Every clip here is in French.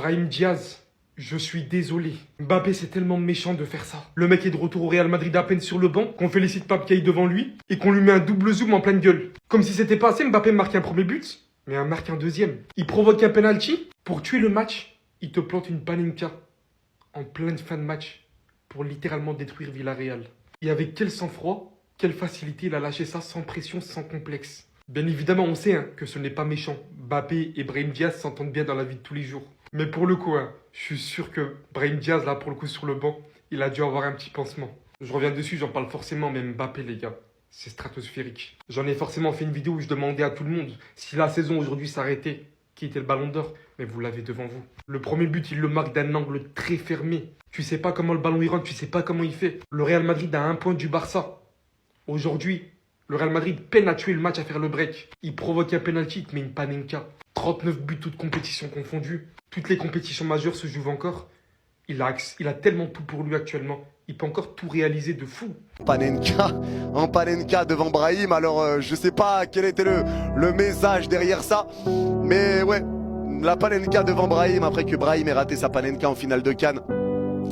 Brahim Diaz, je suis désolé. Mbappé, c'est tellement méchant de faire ça. Le mec est de retour au Real Madrid à peine sur le banc, qu'on félicite Pape Gueye devant lui, et qu'on lui met un double zoom en pleine gueule. Comme si c'était pas assez, Mbappé marque un premier but, mais en marque un deuxième. Il provoque un penalty. Pour tuer le match, il te plante une panenka en pleine fin de match pour littéralement détruire Villarreal. Et avec quel sang-froid, quelle facilité il a lâché ça sans pression, sans complexe. Bien évidemment, on sait que ce n'est pas méchant. Mbappé et Brahim Diaz s'entendent bien dans la vie de tous les jours. Mais pour le coup, je suis sûr que Brahim Diaz, là, pour le coup, sur le banc, il a dû avoir un petit pansement. Je reviens dessus, j'en parle forcément, mais Mbappé, les gars, c'est stratosphérique. J'en ai forcément fait une vidéo où je demandais à tout le monde si la saison aujourd'hui s'arrêtait, qui était le ballon d'or, mais vous l'avez devant vous. Le premier but, il le marque d'un angle très fermé. Tu sais pas comment le ballon il rentre, tu sais pas comment il fait. Le Real Madrid a un point du Barça. Aujourd'hui, le Real Madrid peine à tuer le match, à faire le break. Il provoque un penalty, il te met une panenka. 39 buts, toutes compétitions confondues. Toutes les compétitions majeures se jouent encore. Il a tellement tout pour lui actuellement. Il peut encore tout réaliser de fou. En Panenka devant Brahim. Alors, je sais pas quel était le message derrière ça. Mais ouais, la Panenka devant Brahim après que Brahim ait raté sa Panenka en finale de Cannes.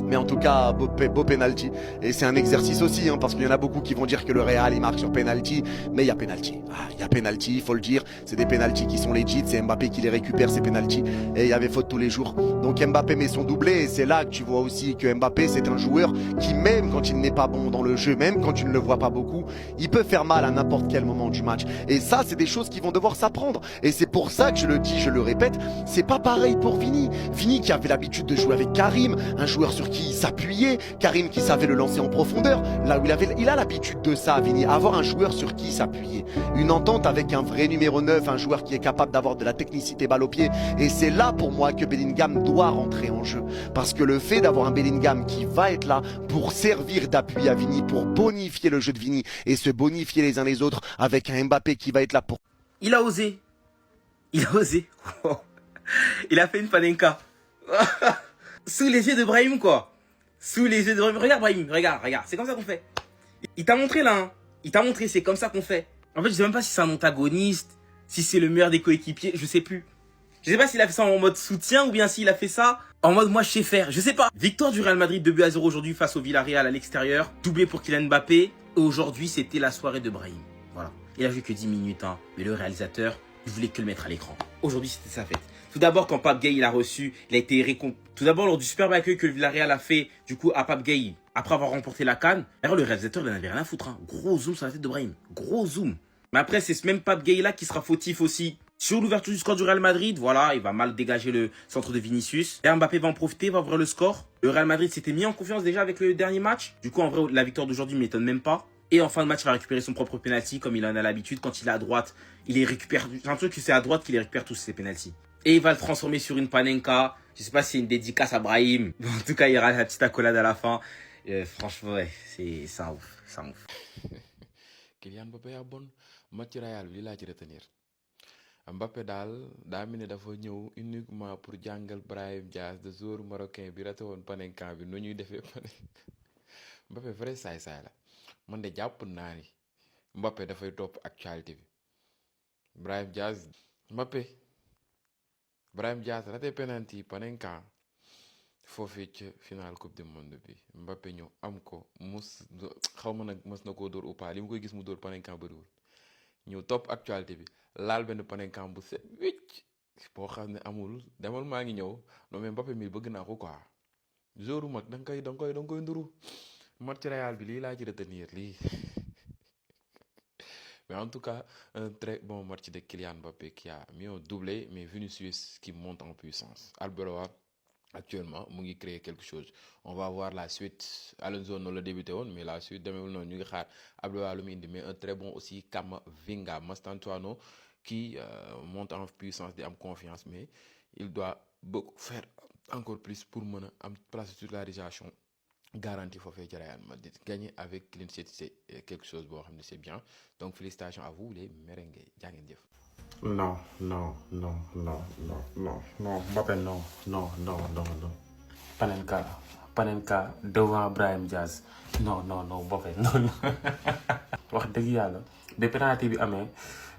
Mais en tout cas, beau penalty. Et c'est un exercice aussi, parce qu'il y en a beaucoup qui vont dire que le Real, il marque sur penalty. Mais il y a penalty. Il y a penalty, il faut le dire. C'est des penalties qui sont legit. C'est Mbappé qui les récupère, ces penalties. Et il y avait faute tous les jours. Donc Mbappé met son doublé. Et c'est là que tu vois aussi que Mbappé, c'est un joueur qui, même quand il n'est pas bon dans le jeu, même quand tu ne le vois pas beaucoup, il peut faire mal à n'importe quel moment du match. Et ça, c'est des choses qui vont devoir s'apprendre. Et c'est pour ça que je le dis, je le répète, c'est pas pareil pour Vini. Vini qui avait l'habitude de jouer avec Karim, un joueur sur qui il s'appuyait, Karim qui savait le lancer en profondeur, là où il a l'habitude de ça, Vini, avoir un joueur sur qui s'appuyer, une entente avec un vrai numéro 9, un joueur qui est capable d'avoir de la technicité balle au pied, et c'est là pour moi que Bellingham doit rentrer en jeu, parce que le fait d'avoir un Bellingham qui va être là pour servir d'appui à Vini, pour bonifier le jeu de Vini, et se bonifier les uns les autres, avec un Mbappé qui va être là pour... Il a osé, il a fait une panenka, sous les yeux de Brahim quoi. Sous les yeux de Brahim. Regarde Brahim, regarde. C'est comme ça qu'on fait. Il t'a montré là. Il t'a montré, c'est comme ça qu'on fait. En fait, je sais même pas si c'est un antagoniste, si c'est le meilleur des coéquipiers, je sais plus. Je sais pas s'il a fait ça en mode soutien ou bien s'il a fait ça en mode moi je sais faire. Je sais pas. Victoire du Real Madrid 2-0 aujourd'hui face au Villarreal à l'extérieur. Doublé pour Kylian Mbappé. Et aujourd'hui, c'était la soirée de Brahim. Voilà. Il a joué que 10 minutes, mais le réalisateur, il voulait que le mettre à l'écran. Aujourd'hui, c'était sa fête. Tout d'abord, quand Pape Gueye il a reçu, il a été récompensé. Tout d'abord, lors du superbe accueil que le Villarreal a fait, du coup, à Pape Gueye, après avoir remporté la CAN, d'ailleurs, le réalisateur, il n'en avait rien à foutre. Gros zoom sur la tête de Brahim. Gros zoom. Mais après, c'est ce même Pape Gueye là qui sera fautif aussi sur l'ouverture du score du Real Madrid. Voilà, il va mal dégager le centre de Vinicius. Et Mbappé va en profiter, va ouvrir le score. Le Real Madrid s'était mis en confiance déjà avec le dernier match. Du coup, en vrai, la victoire d'aujourd'hui ne m'étonne même pas. Et en fin de match, il va récupérer son propre penalty comme il en a l'habitude. Quand il est à droite, il les récupère. J'ai l'impression que c'est à droite qu'il les récupère tous ses penalties. Et il va le transformer sur une panenka. Je sais pas si c'est une dédicace à Brahim. En tout cas, il y aura la petite accolade à la fin. Franchement, ouais, c'est ça ouf. Ça ouf. Kylian Mbappé a bon match Real bi li laa ci retenir Mbappé daal daa mel ni dafa ñëw uniquement pour jàngal Brahim Diaz de joueur marocain bi raté woon panenka bi nu ñuy defee Mbappé vrai saay-saay la man de jàpp naa ni Mbappé dafay topp actualité bi Brahim Diaz raté penalty panenka foofee ca final coupe du monde bi Mbappé ñëw am ko xaw ma nag mës na koo dóor ou pas li mu koy gis mu dóor panenka bëriwul ñëw topp actualité bi laal benn panenka bu set wicc boo xam ne amul demal maa ngi ñëw non mais Mbappé mi bëgg naa ko quoi joru mag da nga koy nduru match Real bi lii laa ci retenir lii mais en tout cas un très bon match de Kylian Mbappé qui a mis un doublé mais Vinicius qui monte en puissance Arbeloa actuellement mu ngi créer quelque chose on va voir la suite Alonso noonu la débuté woon mais la suite demeewul noonu ñu ngi xaar Arbeloa lu mu indi mais un très bon aussi Camavinga Mastantuono qui monte en puissance di am confiance mais il doit beaucoup faire encore plus pour mën a am place de titularisation garantie foofee ci Real Madrid gagner avec clean sheet c'est quelque chose boo xam ne c'est bien donc félicitations à vous les merengues jaa ngeen jëf. Non, Mbappé, non. Panenka devant Brahim Diaz. Non, Mbappé, non. wax dëgg yàlla ba penalty bi amee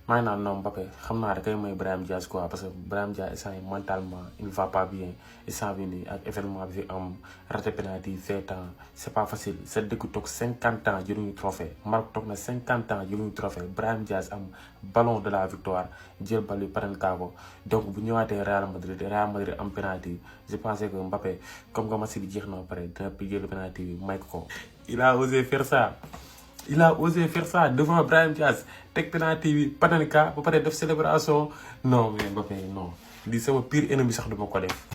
maa ngi naan non Mbappé xam naa da koy may Brahim Diaz quoi parce que Brahim Diaz instant yi mentalement il ne va pas bien instant bi nii ak événement bi fi am raté penalty fait temps c' est pas facile sa dëkk toog 50 ans jëluñu trophée Maroc toog na 50 ans jëluñu trophée Brahim Diaz am ballon de la victoire jël bal bi Panenka ko donc bu ñëwaatee Real Madrid am penalty je pensais que Mbappé comme que match bi jeex na ba pare dina jël penalty bi may ko il a osé faire ça. Il a osé faire ça devant Brahim Diaz teg penalty bi Panenka ba pare def célébration non mais Mbappé non lii sama pire ennemi sax duma ko def.